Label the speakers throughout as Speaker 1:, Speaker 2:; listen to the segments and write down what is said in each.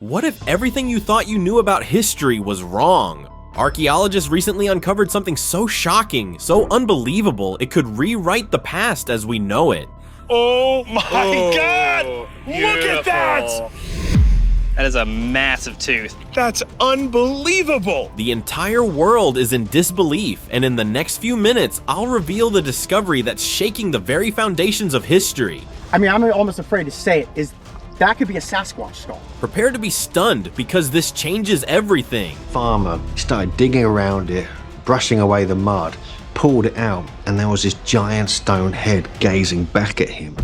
Speaker 1: What if everything you thought you knew about history was wrong? Archaeologists recently uncovered something so shocking, so unbelievable, it could rewrite the past as we know it.
Speaker 2: Oh my God! Look at that!
Speaker 3: That is a massive tooth.
Speaker 2: That's unbelievable!
Speaker 1: The entire world is in disbelief, and in the next few minutes, I'll reveal the discovery that's shaking the very foundations of history.
Speaker 4: I mean, I'm almost afraid to say it, that could be a Sasquatch skull.
Speaker 1: Prepare to be stunned, because this changes everything.
Speaker 5: Farmer started digging around it, brushing away the mud, pulled it out, and there was this giant stone head gazing back at him.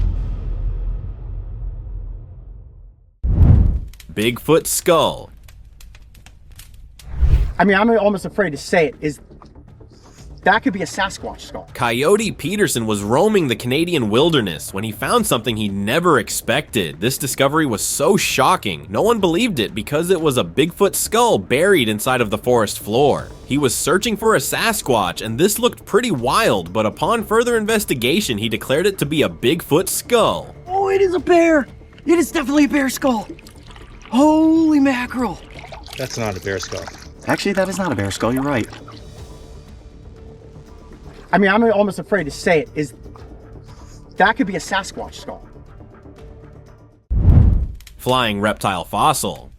Speaker 1: Bigfoot Skull.
Speaker 4: I mean, I'm almost afraid to say it, that could be a Sasquatch skull.
Speaker 1: Coyote Peterson was roaming the Canadian wilderness when he found something he never expected. This discovery was so shocking, no one believed it because it was a Bigfoot skull buried inside of the forest floor. He was searching for a Sasquatch, and this looked pretty wild, but upon further investigation, he declared it to be a Bigfoot skull.
Speaker 6: Oh, it is a bear! It is definitely a bear skull! Holy mackerel!
Speaker 7: That's not a bear skull.
Speaker 6: Actually, that is not a bear skull, you're right.
Speaker 4: I mean, I'm almost afraid to say it, that could be a Sasquatch skull.
Speaker 1: Flying reptile fossil.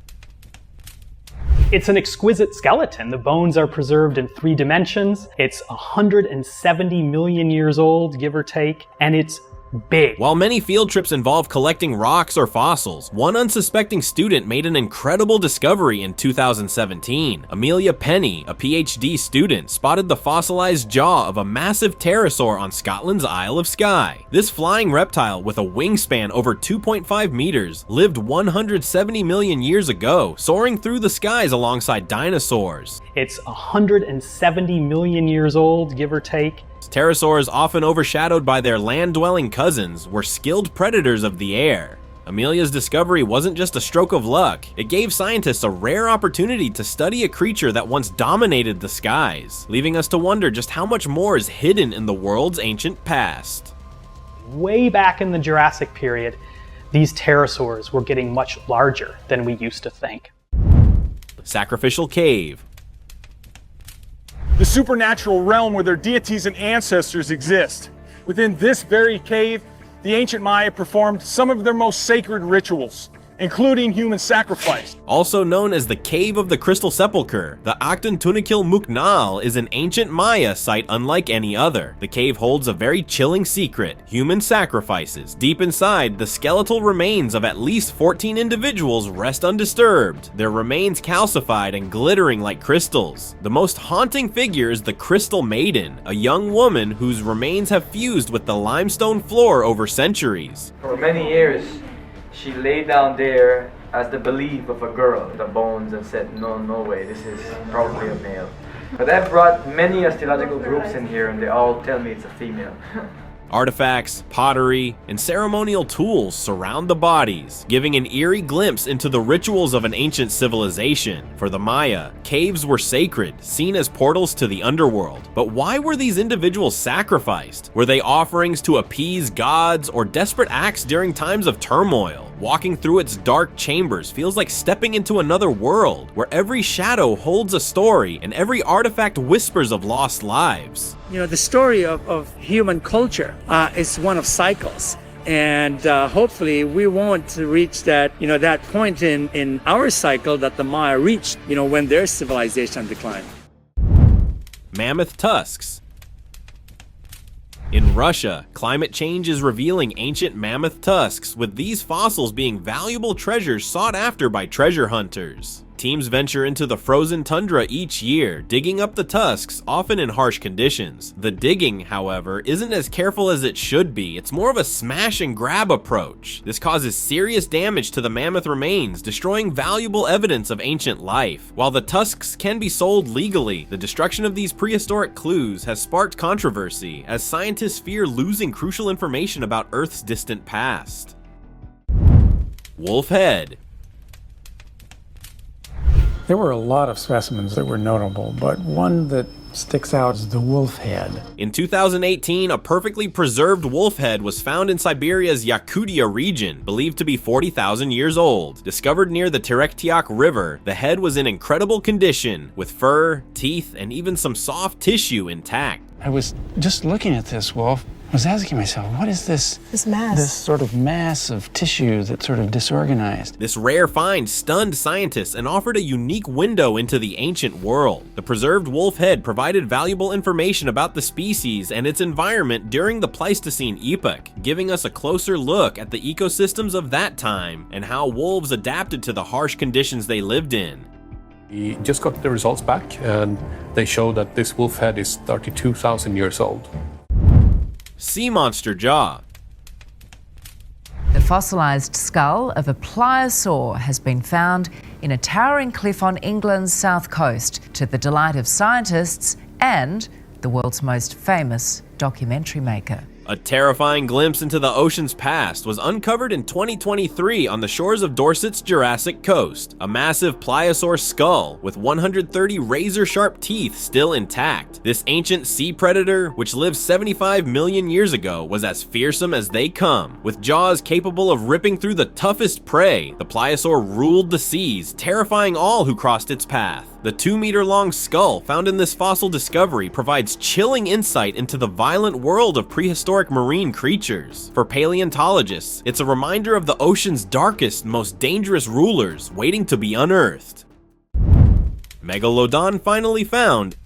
Speaker 8: It's an exquisite skeleton. The bones are preserved in 3 dimensions. It's 170 million years old, give or take, and it's big.
Speaker 1: While many field trips involve collecting rocks or fossils, one unsuspecting student made an incredible discovery in 2017. Amelia Penny, a PhD student, spotted the fossilized jaw of a massive pterosaur on Scotland's Isle of Skye. This flying reptile, with a wingspan over 2.5 meters, lived 170 million years ago, soaring through the skies alongside dinosaurs.
Speaker 8: It's 170 million years old, give or take.
Speaker 1: Pterosaurs, often overshadowed by their land-dwelling cousins, were skilled predators of the air. Amelia's discovery wasn't just a stroke of luck, it gave scientists a rare opportunity to study a creature that once dominated the skies, leaving us to wonder just how much more is hidden in the world's ancient past.
Speaker 8: Way back in the Jurassic period, these pterosaurs were getting much larger than we used to think.
Speaker 1: Sacrificial Cave.
Speaker 2: The supernatural realm where their deities and ancestors exist. Within this very cave, the ancient Maya performed some of their most sacred rituals, including human sacrifice.
Speaker 1: Also known as the Cave of the Crystal Sepulchre, the Akhtun Tunakil Muknal is an ancient Maya site unlike any other. The cave holds a very chilling secret: human sacrifices. Deep inside, the skeletal remains of at least 14 individuals rest undisturbed, their remains calcified and glittering like crystals. The most haunting figure is the Crystal Maiden, a young woman whose remains have fused with the limestone floor over centuries.
Speaker 9: For many years, she lay down there as the belief of a girl, the bones, and said, no way, this is probably a male. But I've brought many astrological groups in here and they all tell me it's a female.
Speaker 1: Artifacts, pottery, and ceremonial tools surround the bodies, giving an eerie glimpse into the rituals of an ancient civilization. For the Maya, caves were sacred, seen as portals to the underworld. But why were these individuals sacrificed? Were they offerings to appease gods or desperate acts during times of turmoil? Walking through its dark chambers feels like stepping into another world, where every shadow holds a story and every artifact whispers of lost lives.
Speaker 10: You know, the story of human culture is one of cycles. And hopefully we won't reach that, that point in our cycle that the Maya reached, when their civilization declined.
Speaker 1: Mammoth Tusks. In Russia, climate change is revealing ancient mammoth tusks, with these fossils being valuable treasures sought after by treasure hunters. Teams venture into the frozen tundra each year, digging up the tusks, often in harsh conditions. The digging, however, isn't as careful as it should be. It's more of a smash and grab approach. This causes serious damage to the mammoth remains, destroying valuable evidence of ancient life. While the tusks can be sold legally, the destruction of these prehistoric clues has sparked controversy, as scientists fear losing crucial information about Earth's distant past. Wolf head.
Speaker 11: There were a lot of specimens that were notable, but one that
Speaker 7: sticks out is the wolf head.
Speaker 1: In 2018, a perfectly preserved wolf head was found in Siberia's Yakutia region, believed to be 40,000 years old. Discovered near the Terektiak River, the head was in incredible condition, with fur, teeth, and even some soft tissue intact.
Speaker 7: I was just looking at this wolf. I was asking myself, what is this?
Speaker 11: This mass.
Speaker 7: This sort of mass of tissue that's sort of disorganized.
Speaker 1: This rare find stunned scientists and offered a unique window into the ancient world. The preserved wolf head provided valuable information about the species and its environment during the Pleistocene epoch, giving us a closer look at the ecosystems of that time and how wolves adapted to the harsh conditions they lived in.
Speaker 12: We just got the results back, and they show that this wolf head is 32,000 years old.
Speaker 1: Sea monster jaw.
Speaker 13: The fossilized skull of a pliosaur has been found in a towering cliff on England's south coast, to the delight of scientists and the world's most famous documentary maker.
Speaker 1: A terrifying glimpse into the ocean's past was uncovered in 2023 on the shores of Dorset's Jurassic Coast. A massive pliosaur skull with 130 razor-sharp teeth still intact. This ancient sea predator, which lived 75 million years ago, was as fearsome as they come. With jaws capable of ripping through the toughest prey, the pliosaur ruled the seas, terrifying all who crossed its path. The 2-meter-long skull found in this fossil discovery provides chilling insight into the violent world of prehistoric marine creatures. For paleontologists, it's a reminder of the ocean's darkest, most dangerous rulers waiting to be unearthed. Megalodon finally found.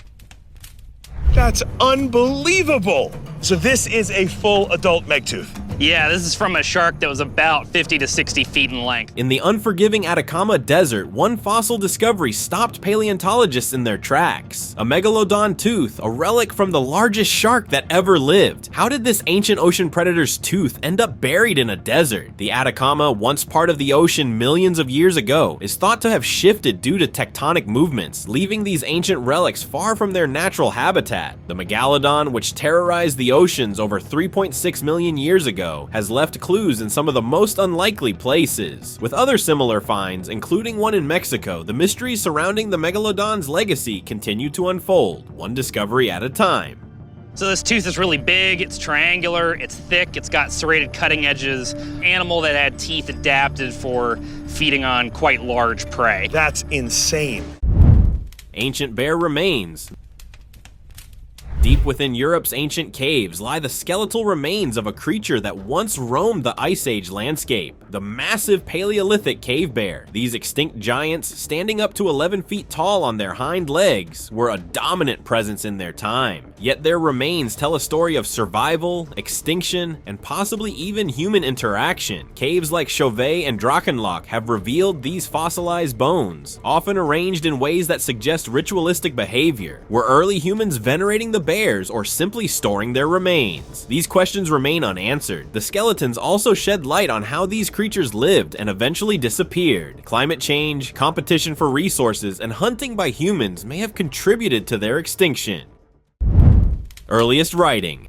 Speaker 14: That's unbelievable! So this is a full adult megtooth.
Speaker 3: Yeah, this is from a shark that was about 50 to 60 feet in length.
Speaker 1: In the unforgiving Atacama Desert, one fossil discovery stopped paleontologists in their tracks. A megalodon tooth, a relic from the largest shark that ever lived. How did this ancient ocean predator's tooth end up buried in a desert? The Atacama, once part of the ocean millions of years ago, is thought to have shifted due to tectonic movements, leaving these ancient relics far from their natural habitat. The Megalodon, which terrorized the oceans over 3.6 million years ago, has left clues in some of the most unlikely places. With other similar finds, including one in Mexico, the mysteries surrounding the Megalodon's legacy continue to unfold, one discovery at a time.
Speaker 3: So this tooth is really big, it's triangular, it's thick, it's got serrated cutting edges. Animal that had teeth adapted for feeding on quite large prey.
Speaker 14: That's insane.
Speaker 1: Ancient bear remains. Deep within Europe's ancient caves lie the skeletal remains of a creature that once roamed the Ice Age landscape, the massive Paleolithic cave bear. These extinct giants, standing up to 11 feet tall on their hind legs, were a dominant presence in their time. Yet their remains tell a story of survival, extinction, and possibly even human interaction. Caves like Chauvet and Drachenloch have revealed these fossilized bones, often arranged in ways that suggest ritualistic behavior. Were early humans venerating the bears or simply storing their remains? These questions remain unanswered. The skeletons also shed light on how these creatures lived and eventually disappeared. Climate change, competition for resources, and hunting by humans may have contributed to their extinction. Earliest writing.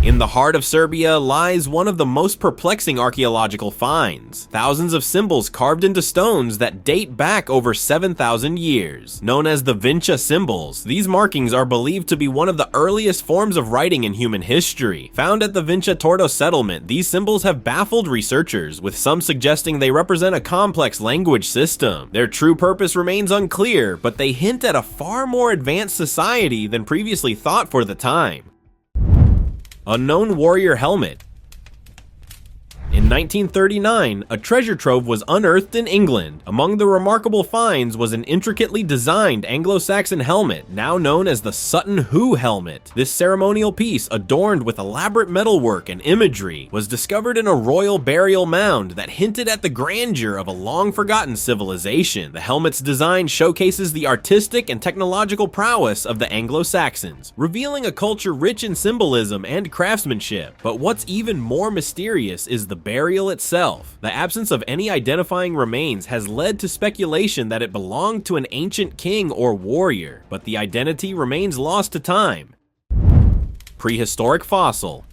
Speaker 1: In the heart of Serbia lies one of the most perplexing archaeological finds. Thousands of symbols carved into stones that date back over 7,000 years. Known as the Vinca symbols, these markings are believed to be one of the earliest forms of writing in human history. Found at the Vinca Tordo settlement, these symbols have baffled researchers, with some suggesting they represent a complex language system. Their true purpose remains unclear, but they hint at a far more advanced society than previously thought for the time. Unknown warrior helmet. In 1939, a treasure trove was unearthed in England. Among the remarkable finds was an intricately designed Anglo-Saxon helmet, now known as the Sutton Hoo helmet. This ceremonial piece, adorned with elaborate metalwork and imagery, was discovered in a royal burial mound that hinted at the grandeur of a long-forgotten civilization. The helmet's design showcases the artistic and technological prowess of the Anglo-Saxons, revealing a culture rich in symbolism and craftsmanship. But what's even more mysterious is the burial itself. The absence of any identifying remains has led to speculation that it belonged to an ancient king or warrior, but the identity remains lost to time. Prehistoric fossil.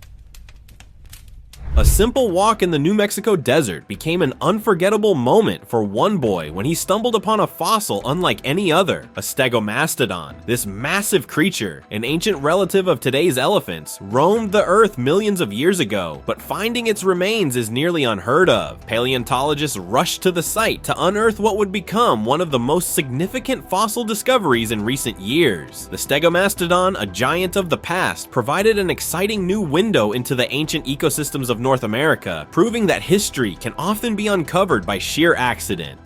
Speaker 1: A simple walk in the New Mexico desert became an unforgettable moment for one boy when he stumbled upon a fossil unlike any other, a stegomastodon. This massive creature, an ancient relative of today's elephants, roamed the earth millions of years ago, but finding its remains is nearly unheard of. Paleontologists rushed to the site to unearth what would become one of the most significant fossil discoveries in recent years. The stegomastodon, a giant of the past, provided an exciting new window into the ancient ecosystems of North America, proving that history can often be uncovered by sheer accident.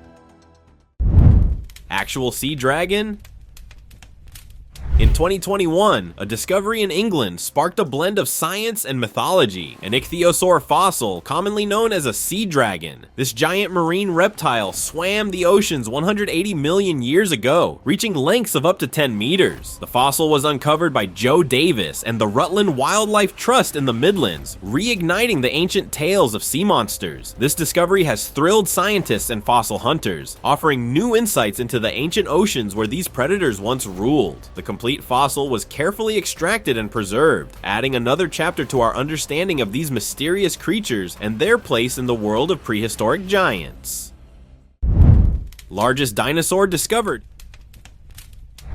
Speaker 1: Actual sea dragon? In 2021, a discovery in England sparked a blend of science and mythology, an ichthyosaur fossil commonly known as a sea dragon. This giant marine reptile swam the oceans 180 million years ago, reaching lengths of up to 10 meters. The fossil was uncovered by Joe Davis and the Rutland Wildlife Trust in the Midlands, reigniting the ancient tales of sea monsters. This discovery has thrilled scientists and fossil hunters, offering new insights into the ancient oceans where these predators once ruled. The complete fossil was carefully extracted and preserved, adding another chapter to our understanding of these mysterious creatures and their place in the world of prehistoric giants. Largest dinosaur discovered.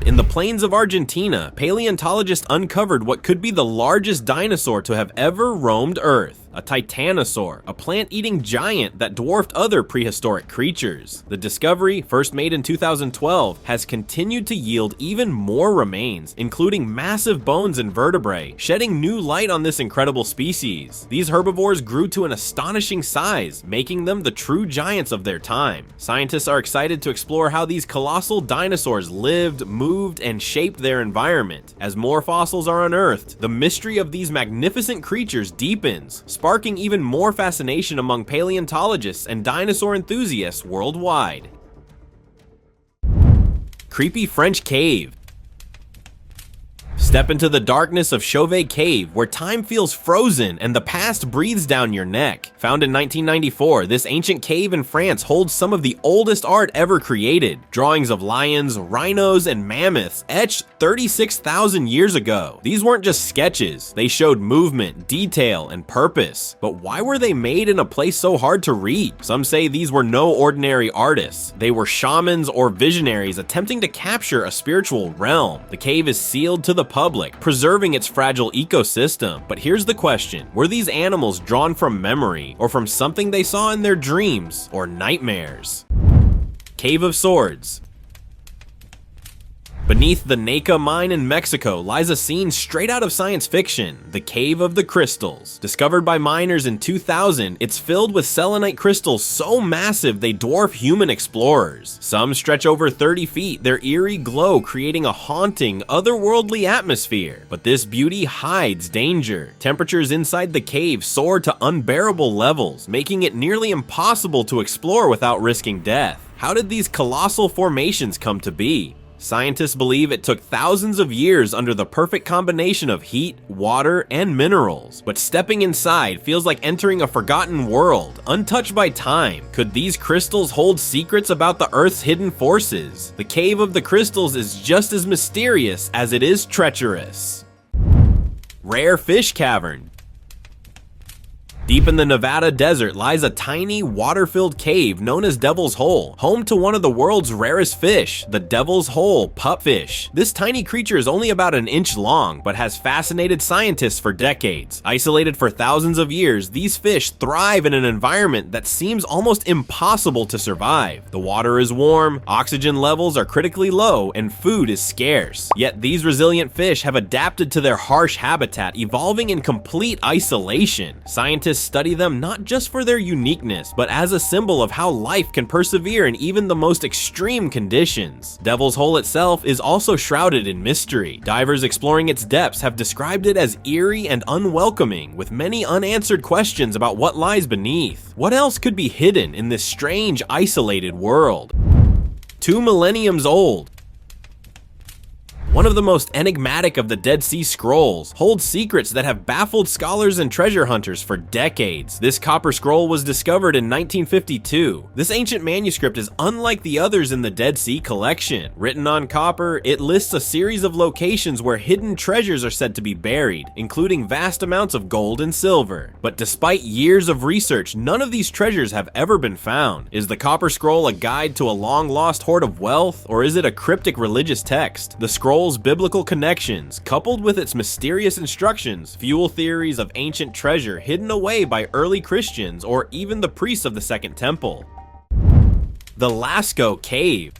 Speaker 1: In the plains of Argentina, paleontologists uncovered what could be the largest dinosaur to have ever roamed Earth. A titanosaur, a plant-eating giant that dwarfed other prehistoric creatures. The discovery, first made in 2012, has continued to yield even more remains, including massive bones and vertebrae, shedding new light on this incredible species. These herbivores grew to an astonishing size, making them the true giants of their time. Scientists are excited to explore how these colossal dinosaurs lived, moved, and shaped their environment. As more fossils are unearthed, the mystery of these magnificent creatures deepens, sparking even more fascination among paleontologists and dinosaur enthusiasts worldwide. Creepy French cave. Step into the darkness of Chauvet Cave, where time feels frozen and the past breathes down your neck. Found in 1994, this ancient cave in France holds some of the oldest art ever created. Drawings of lions, rhinos, and mammoths etched 36,000 years ago. These weren't just sketches, they showed movement, detail, and purpose. But why were they made in a place so hard to reach? Some say these were no ordinary artists. They were shamans or visionaries attempting to capture a spiritual realm. The cave is sealed to the public, preserving its fragile ecosystem. But here's the question: were these animals drawn from memory, or from something they saw in their dreams or nightmares? Cave of Swords. Beneath the Naka mine in Mexico lies a scene straight out of science fiction, the Cave of the Crystals. Discovered by miners in 2000, it's filled with selenite crystals so massive they dwarf human explorers. Some stretch over 30 feet, their eerie glow creating a haunting, otherworldly atmosphere. But this beauty hides danger. Temperatures inside the cave soar to unbearable levels, making it nearly impossible to explore without risking death. How did these colossal formations come to be? Scientists believe it took thousands of years under the perfect combination of heat, water, and minerals. But stepping inside feels like entering a forgotten world, untouched by time. Could these crystals hold secrets about the Earth's hidden forces? The Cave of the Crystals is just as mysterious as it is treacherous. Rare Fish Cavern. Deep in the Nevada desert lies a tiny, water-filled cave known as Devil's Hole, home to one of the world's rarest fish, the Devil's Hole pupfish. This tiny creature is only about an inch long, but has fascinated scientists for decades. Isolated for thousands of years, these fish thrive in an environment that seems almost impossible to survive. The water is warm, oxygen levels are critically low, and food is scarce. Yet these resilient fish have adapted to their harsh habitat, evolving in complete isolation. Scientists study them not just for their uniqueness, but as a symbol of how life can persevere in even the most extreme conditions. Devil's Hole itself is also shrouded in mystery. Divers exploring its depths have described it as eerie and unwelcoming, with many unanswered questions about what lies beneath. What else could be hidden in this strange, isolated world? 2 millenniums old. One of the most enigmatic of the Dead Sea Scrolls holds secrets that have baffled scholars and treasure hunters for decades. This copper scroll was discovered in 1952. This ancient manuscript is unlike the others in the Dead Sea collection. Written on copper, it lists a series of locations where hidden treasures are said to be buried, including vast amounts of gold and silver. But despite years of research, none of these treasures have ever been found. Is the copper scroll a guide to a long-lost hoard of wealth, or is it a cryptic religious text? The scroll's biblical connections, coupled with its mysterious instructions, fuel theories of ancient treasure hidden away by early Christians or even the priests of the Second Temple. The Lasco Cave.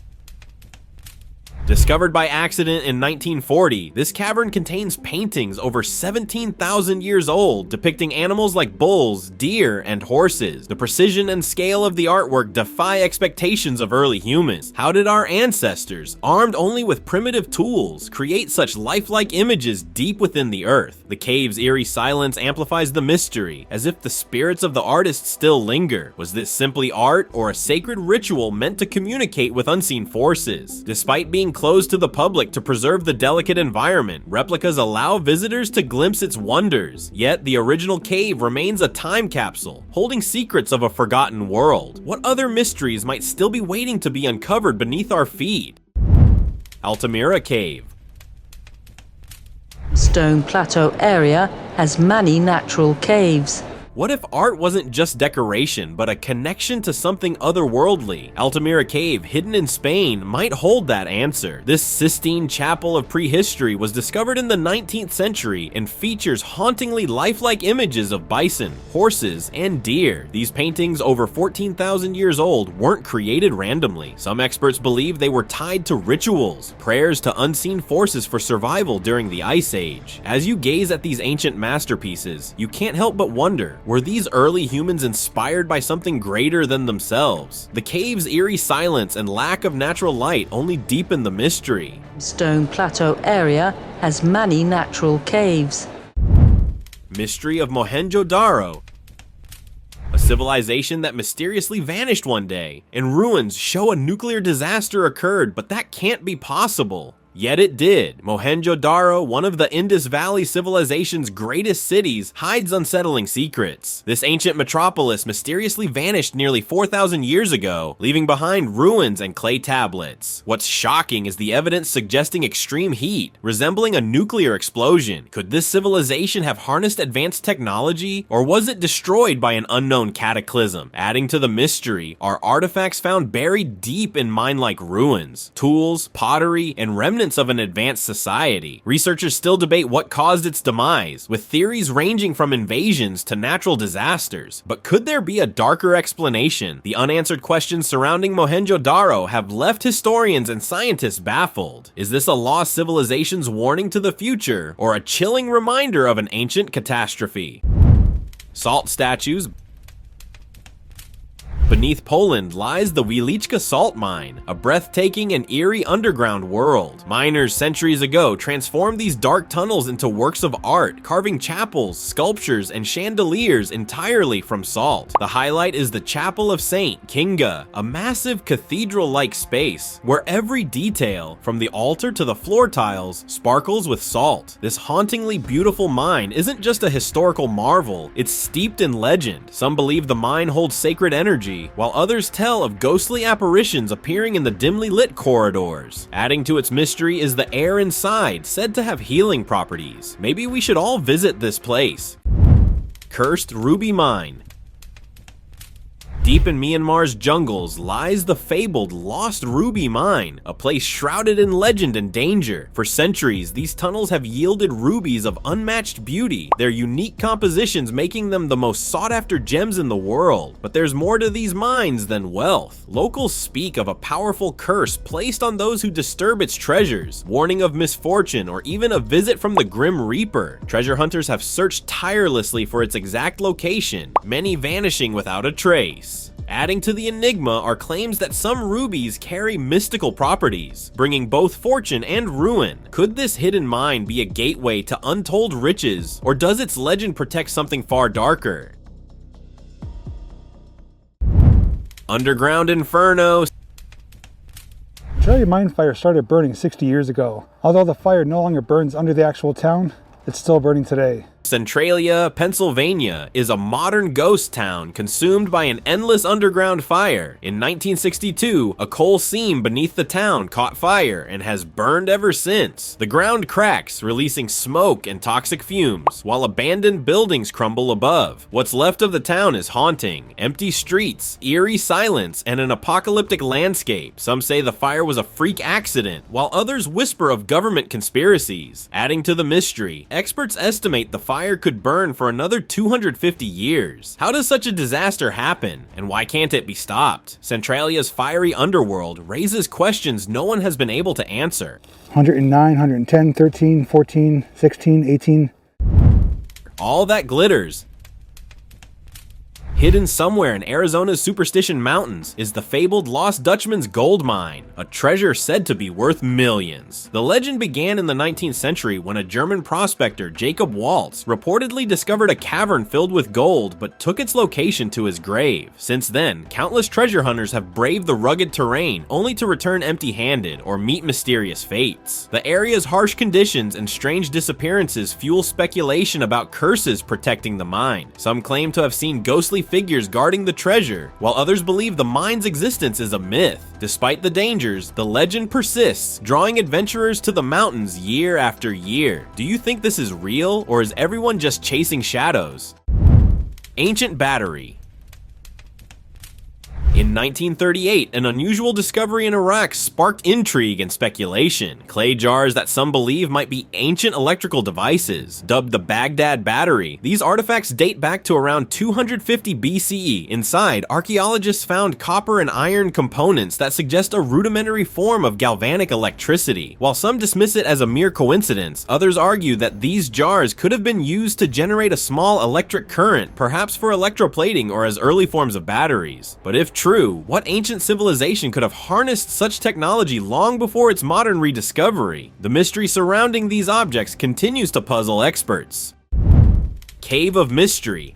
Speaker 1: Discovered by accident in 1940, this cavern contains paintings over 17,000 years old depicting animals like bulls, deer, and horses. The precision and scale of the artwork defy expectations of early humans. How did our ancestors, armed only with primitive tools, create such lifelike images deep within the earth? The cave's eerie silence amplifies the mystery, as if the spirits of the artists still linger. Was this simply art or a sacred ritual meant to communicate with unseen forces? Despite being closed to the public to preserve the delicate environment, replicas allow visitors to glimpse its wonders. Yet the original cave remains a time capsule, holding secrets of a forgotten world. What other mysteries might still be waiting to be uncovered beneath our feet? Altamira Cave.
Speaker 11: Stone Plateau area has many natural caves.
Speaker 1: What if art wasn't just decoration, but a connection to something otherworldly? Altamira Cave, hidden in Spain, might hold that answer. This Sistine Chapel of prehistory was discovered in the 19th century and features hauntingly lifelike images of bison, horses, and deer. These paintings, over 14,000 years old, weren't created randomly. Some experts believe they were tied to rituals, prayers to unseen forces for survival during the Ice Age. As you gaze at these ancient masterpieces, you can't help but wonder, were these early humans inspired by something greater than themselves? The cave's eerie silence and lack of natural light only deepen the mystery.
Speaker 11: Stone Plateau area has many natural caves.
Speaker 1: Mystery of Mohenjo-Daro. A civilization that mysteriously vanished one day, and ruins show a nuclear disaster occurred, but that can't be possible. Yet it did. Mohenjo-Daro, one of the Indus Valley civilization's greatest cities, hides unsettling secrets. This ancient metropolis mysteriously vanished nearly 4,000 years ago, leaving behind ruins and clay tablets. What's shocking is the evidence suggesting extreme heat, resembling a nuclear explosion. Could this civilization have harnessed advanced technology, or was it destroyed by an unknown cataclysm? Adding to the mystery are artifacts found buried deep in mine-like ruins, tools, pottery, and remnants of an advanced society. Researchers still debate what caused its demise, with theories ranging from invasions to natural disasters. But could there be a darker explanation? The unanswered questions surrounding Mohenjo-Daro have left historians and scientists baffled. Is this a lost civilization's warning to the future, or a chilling reminder of an ancient catastrophe? Salt statues. Beneath Poland lies the Wieliczka salt mine, a breathtaking and eerie underground world. Miners centuries ago transformed these dark tunnels into works of art, carving chapels, sculptures, and chandeliers entirely from salt. The highlight is the Chapel of St. Kinga, a massive cathedral-like space where every detail, from the altar to the floor tiles, sparkles with salt. This hauntingly beautiful mine isn't just a historical marvel, it's steeped in legend. Some believe the mine holds sacred energy, while others tell of ghostly apparitions appearing in the dimly lit corridors. Adding to its mystery is the air inside, said to have healing properties. Maybe we should all visit this place. Cursed Ruby Mine. Deep in Myanmar's jungles lies the fabled Lost Ruby Mine, a place shrouded in legend and danger. For centuries, these tunnels have yielded rubies of unmatched beauty, their unique compositions making them the most sought-after gems in the world. But there's more to these mines than wealth. Locals speak of a powerful curse placed on those who disturb its treasures, warning of misfortune or even a visit from the Grim Reaper. Treasure hunters have searched tirelessly for its exact location, many vanishing without a trace. Adding to the enigma are claims that some rubies carry mystical properties, bringing both fortune and ruin. Could this hidden mine be a gateway to untold riches, or does its legend protect something far darker? Underground Inferno.
Speaker 15: Centralia mine fire started burning 60 years ago. Although the fire no longer burns under the actual town, it's still burning today.
Speaker 1: Centralia, Pennsylvania is a modern ghost town consumed by an endless underground fire. In 1962, a coal seam beneath the town caught fire and has burned ever since. The ground cracks, releasing smoke and toxic fumes, while abandoned buildings crumble above. What's left of the town is haunting. Empty streets, eerie silence, and an apocalyptic landscape. Some say the fire was a freak accident, while others whisper of government conspiracies. Adding to the mystery, experts estimate the fire could burn for another 250 years. How does such a disaster happen, and why can't it be stopped? Centralia's fiery underworld raises questions no one has been able to answer.
Speaker 15: 109, 110, 13, 14, 16, 18.
Speaker 1: All that glitters. Hidden somewhere in Arizona's Superstition Mountains is the fabled Lost Dutchman's gold mine, a treasure said to be worth millions. The legend began in the 19th century when a German prospector, Jacob Waltz, reportedly discovered a cavern filled with gold but took its location to his grave. Since then, countless treasure hunters have braved the rugged terrain only to return empty-handed or meet mysterious fates. The area's harsh conditions and strange disappearances fuel speculation about curses protecting the mine. Some claim to have seen ghostly figures guarding the treasure, while others believe the mine's existence is a myth. Despite the dangers, the legend persists, drawing adventurers to the mountains year after year. Do you think this is real, or is everyone just chasing shadows? Ancient battery. In 1938, an unusual discovery in Iraq sparked intrigue and speculation. Clay jars that some believe might be ancient electrical devices, dubbed the Baghdad Battery. These artifacts date back to around 250 BCE. Inside, archaeologists found copper and iron components that suggest a rudimentary form of galvanic electricity. While some dismiss it as a mere coincidence, others argue that these jars could have been used to generate a small electric current, perhaps for electroplating or as early forms of batteries. But if true, what ancient civilization could have harnessed such technology long before its modern rediscovery? The mystery surrounding these objects continues to puzzle experts. Cave of Mystery.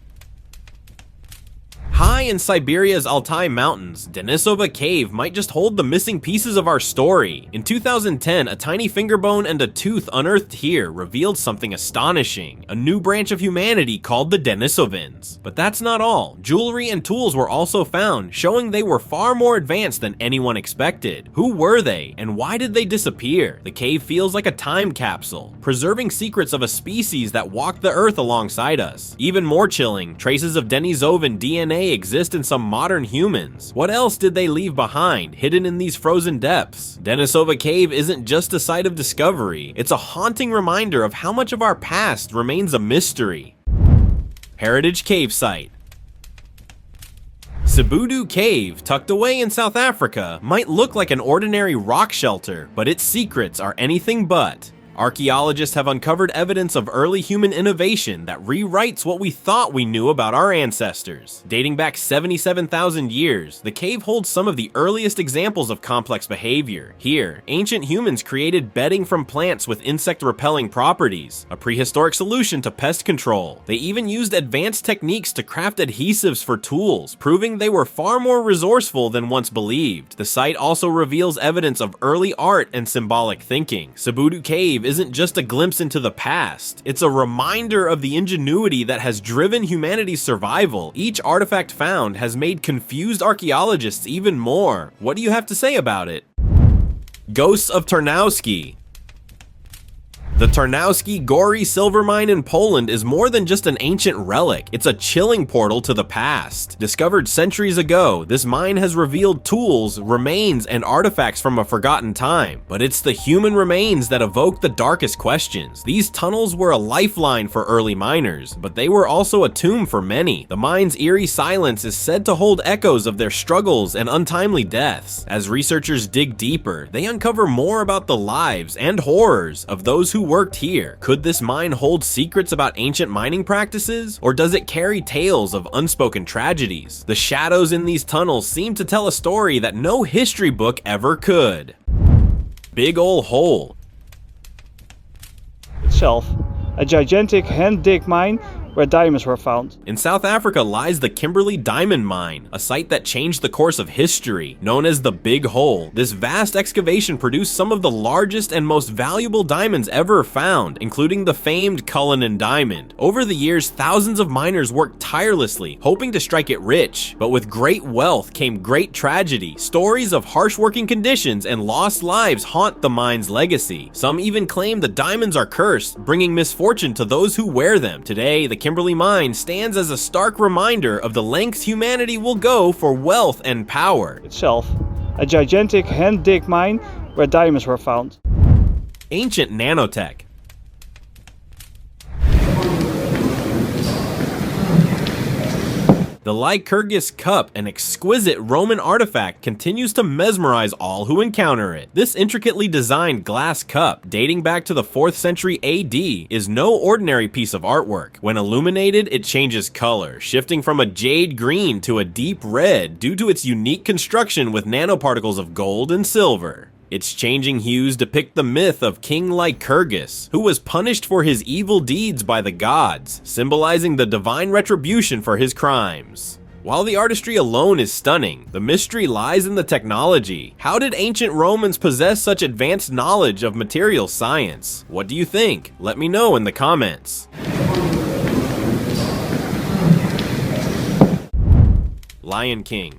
Speaker 1: High in Siberia's Altai Mountains, Denisova Cave might just hold the missing pieces of our story. In 2010, a tiny finger bone and a tooth unearthed here revealed something astonishing, a new branch of humanity called the Denisovans. But that's not all. Jewelry and tools were also found, showing they were far more advanced than anyone expected. Who were they, and why did they disappear? The cave feels like a time capsule, preserving secrets of a species that walked the earth alongside us. Even more chilling, traces of Denisovan DNA exist in some modern humans. What else did they leave behind, hidden in these frozen depths? Denisova Cave isn't just a site of discovery, it's a haunting reminder of how much of our past remains a mystery. Heritage Cave Site. Sibudu Cave, tucked away in South Africa, might look like an ordinary rock shelter, but its secrets are anything but. Archaeologists have uncovered evidence of early human innovation that rewrites what we thought we knew about our ancestors. Dating back 77,000 years, the cave holds some of the earliest examples of complex behavior. Here, ancient humans created bedding from plants with insect-repelling properties, a prehistoric solution to pest control. They even used advanced techniques to craft adhesives for tools, proving they were far more resourceful than once believed. The site also reveals evidence of early art and symbolic thinking. Sibudu Cave isn't just a glimpse into the past, it's a reminder of the ingenuity that has driven humanity's survival. Each artifact found has made confused archaeologists even more. What do you have to say about it? Ghosts of Tarnowski. The Tarnowski Gory silver mine in Poland is more than just an ancient relic, it's a chilling portal to the past. Discovered centuries ago, this mine has revealed tools, remains, and artifacts from a forgotten time. But it's the human remains that evoke the darkest questions. These tunnels were a lifeline for early miners, but they were also a tomb for many. The mine's eerie silence is said to hold echoes of their struggles and untimely deaths. As researchers dig deeper, they uncover more about the lives and horrors of those who worked here. Could this mine hold secrets about ancient mining practices, or does it carry tales of unspoken tragedies? The shadows in these tunnels seem to tell a story that no history book ever could. Big Ol' Hole.
Speaker 16: Itself, a gigantic hand-dig mine where diamonds were found.
Speaker 1: In South Africa lies the Kimberley Diamond Mine, a site that changed the course of history. Known as the Big Hole, this vast excavation produced some of the largest and most valuable diamonds ever found, including the famed Cullinan Diamond. Over the years, thousands of miners worked tirelessly, hoping to strike it rich. But with great wealth came great tragedy. Stories of harsh working conditions and lost lives haunt the mine's legacy. Some even claim the diamonds are cursed, bringing misfortune to those who wear them. Today, the Kimberley Mine stands as a stark reminder of the lengths humanity will go for wealth and power.
Speaker 16: Itself, a gigantic hand-dig mine where diamonds were found.
Speaker 1: Ancient Nanotech. The Lycurgus Cup, an exquisite Roman artifact, continues to mesmerize all who encounter it. This intricately designed glass cup, dating back to the 4th century AD, is no ordinary piece of artwork. When illuminated, it changes color, shifting from a jade green to a deep red due to its unique construction with nanoparticles of gold and silver. Its changing hues depict the myth of King Lycurgus, who was punished for his evil deeds by the gods, symbolizing the divine retribution for his crimes. While the artistry alone is stunning, the mystery lies in the technology. How did ancient Romans possess such advanced knowledge of material science? What do you think? Let me know in the comments. Lion King.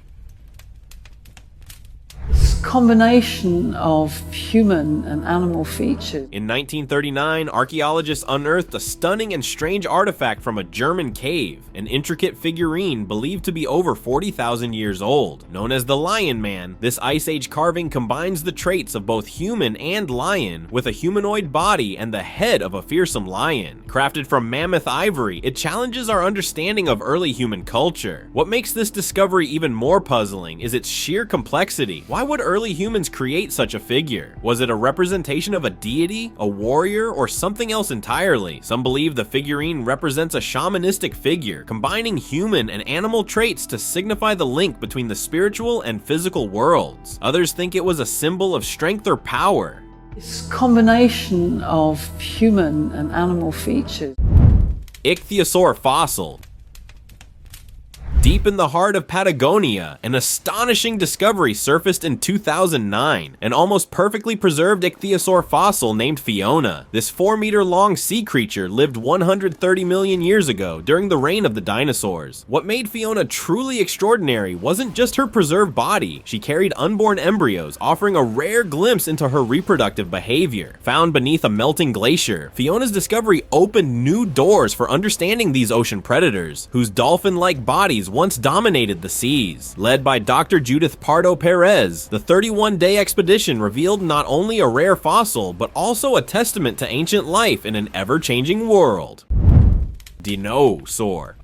Speaker 17: Combination of human and animal features.
Speaker 1: In 1939, archaeologists unearthed a stunning and strange artifact from a German cave, an intricate figurine believed to be over 40,000 years old. Known as the Lion Man, this Ice Age carving combines the traits of both human and lion with a humanoid body and the head of a fearsome lion. Crafted from mammoth ivory, it challenges our understanding of early human culture. What makes this discovery even more puzzling is its sheer complexity. Why would early humans create such a figure? Was it a representation of a deity, a warrior, or something else entirely? Some believe the figurine represents a shamanistic figure, combining human and animal traits to signify the link between the spiritual and physical worlds. Others think it was a symbol of strength or power.
Speaker 17: This combination of human and animal features.
Speaker 1: Ichthyosaur fossil. Deep in the heart of Patagonia, an astonishing discovery surfaced in 2009, an almost perfectly preserved ichthyosaur fossil named Fiona. This 4-meter-long sea creature lived 130 million years ago during the reign of the dinosaurs. What made Fiona truly extraordinary wasn't just her preserved body. She carried unborn embryos, offering a rare glimpse into her reproductive behavior. Found beneath a melting glacier, Fiona's discovery opened new doors for understanding these ocean predators, whose dolphin-like bodies once dominated the seas. Led by Dr. Judith Pardo Perez, the 31-day expedition revealed not only a rare fossil, but also a testament to ancient life in an ever-changing world. Dinosur.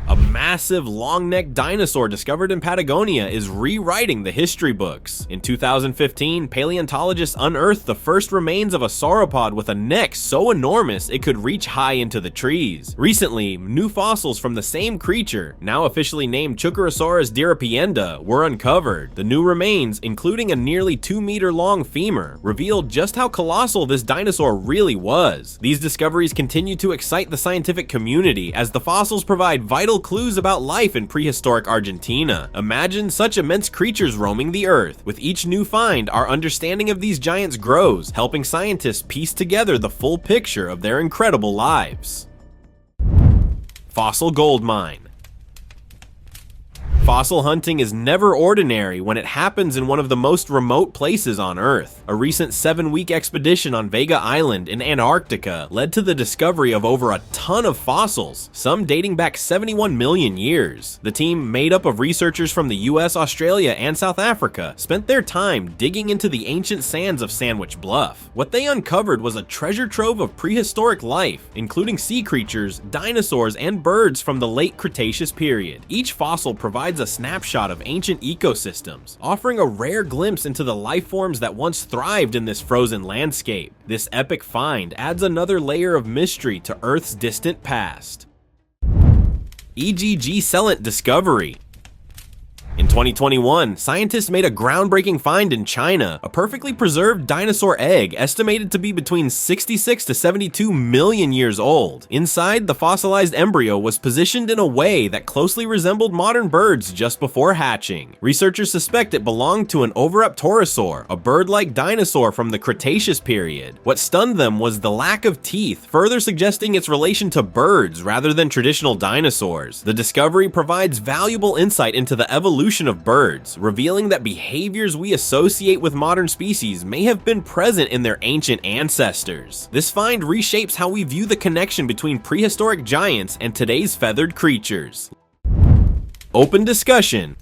Speaker 1: A massive long-necked dinosaur discovered in Patagonia is rewriting the history books. In 2015, paleontologists unearthed the first remains of a sauropod with a neck so enormous it could reach high into the trees. Recently, new fossils from the same creature, now officially named Chuckerosaurus dirapienda, were uncovered. The new remains, including a nearly 2-meter-long femur, revealed just how colossal this dinosaur really was. These discoveries continue to excite the scientific community as the fossils provide vital clues about life in prehistoric Argentina. Imagine such immense creatures roaming the earth. With each new find, our understanding of these giants grows, helping scientists piece together the full picture of their incredible lives. Fossil gold mine. Fossil hunting is never ordinary when it happens in one of the most remote places on Earth. A recent 7-week expedition on Vega Island in Antarctica led to the discovery of over a ton of fossils, some dating back 71 million years. The team, made up of researchers from the US, Australia, and South Africa, spent their time digging into the ancient sands of Sandwich Bluff. What they uncovered was a treasure trove of prehistoric life, including sea creatures, dinosaurs, and birds from the late Cretaceous period. Each fossil provides a snapshot of ancient ecosystems, offering a rare glimpse into the life forms that once thrived in this frozen landscape. This epic find adds another layer of mystery to Earth's distant past. EGG Cellent discovery. In 2021, scientists made a groundbreaking find in China, a perfectly preserved dinosaur egg estimated to be between 66 to 72 million years old. Inside, the fossilized embryo was positioned in a way that closely resembled modern birds just before hatching. Researchers suspect it belonged to an Oviraptorosaur, a bird-like dinosaur from the Cretaceous period. What stunned them was the lack of teeth, further suggesting its relation to birds rather than traditional dinosaurs. The discovery provides valuable insight into the evolution of birds, revealing that behaviors we associate with modern species may have been present in their ancient ancestors. This find reshapes how we view the connection between prehistoric giants and today's feathered creatures. Open discussion.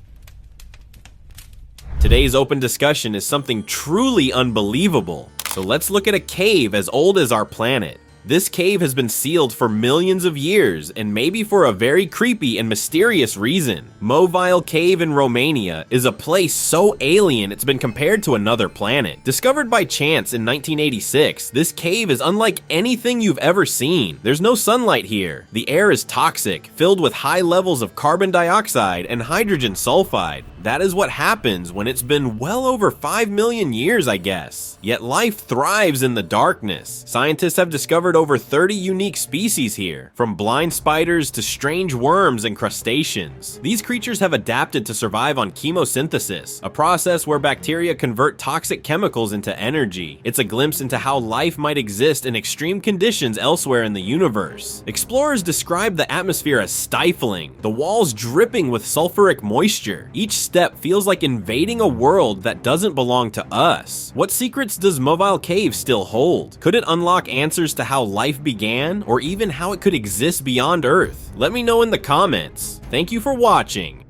Speaker 1: Today's open discussion is something truly unbelievable. So let's look at a cave as old as our planet. This cave has been sealed for millions of years, and maybe for a very creepy and mysterious reason. Mammoth Cave in Romania is a place so alien it's been compared to another planet. Discovered by chance in 1986, this cave is unlike anything you've ever seen. There's no sunlight here. The air is toxic, filled with high levels of carbon dioxide and hydrogen sulfide. That is what happens when it's been well over 5 million years, I guess. Yet life thrives in the darkness. Scientists have discovered over 30 unique species here, from blind spiders to strange worms and crustaceans. These creatures have adapted to survive on chemosynthesis, a process where bacteria convert toxic chemicals into energy. It's a glimpse into how life might exist in extreme conditions elsewhere in the universe. Explorers describe the atmosphere as stifling, the walls dripping with sulfuric moisture. Each step feels like invading a world that doesn't belong to us. What secrets does Mammoth Cave still hold? Could it unlock answers to how life began, or even how it could exist beyond Earth? Let me know in the comments. Thank you for watching.